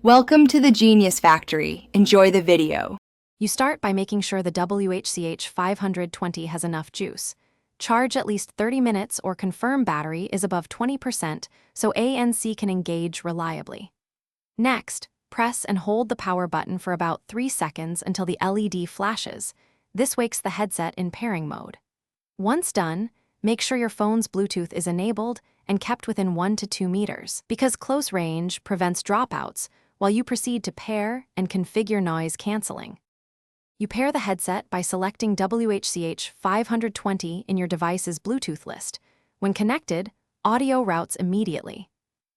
Welcome to the Genius Factory. Enjoy the video. You start by making sure the WH-520 has enough juice. Charge at least 30 minutes or confirm battery is above 20% so ANC can engage reliably. Next, press and hold the power button for about 3 seconds until the LED flashes. This wakes the headset in pairing mode. Once done, make sure your phone's Bluetooth is enabled and kept within 1 to 2 meters, because close range prevents dropouts while you proceed to pair and configure noise cancelling. You pair the headset by selecting WH-520 in your device's Bluetooth list. When connected, audio routes immediately.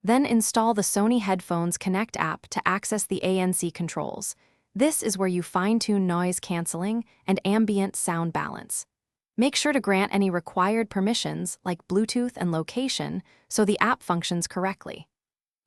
Then install the Sony Headphones Connect app to access the ANC controls. This is where you fine-tune noise cancelling and ambient sound balance. Make sure to grant any required permissions like Bluetooth and location so the app functions correctly.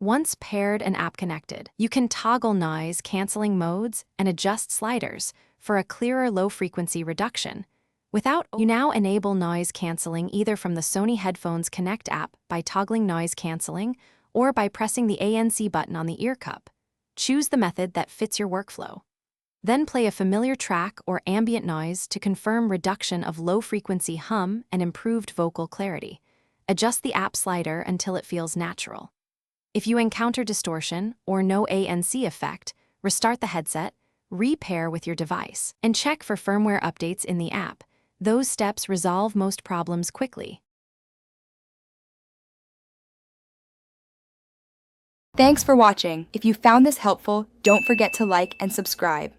Once paired and app connected, you can toggle noise cancelling modes and adjust sliders for a clearer low-frequency reduction. You now enable noise cancelling either from the Sony Headphones Connect app by toggling noise cancelling or by pressing the ANC button on the ear cup. Choose the method that fits your workflow. Then play a familiar track or ambient noise to confirm reduction of low-frequency hum and improved vocal clarity. Adjust the app slider until it feels natural. If you encounter distortion or no ANC effect, restart the headset, repair with your device, and check for firmware updates in the app. Those steps resolve most problems quickly. Thanks for watching. If you found this helpful, don't forget to like and subscribe.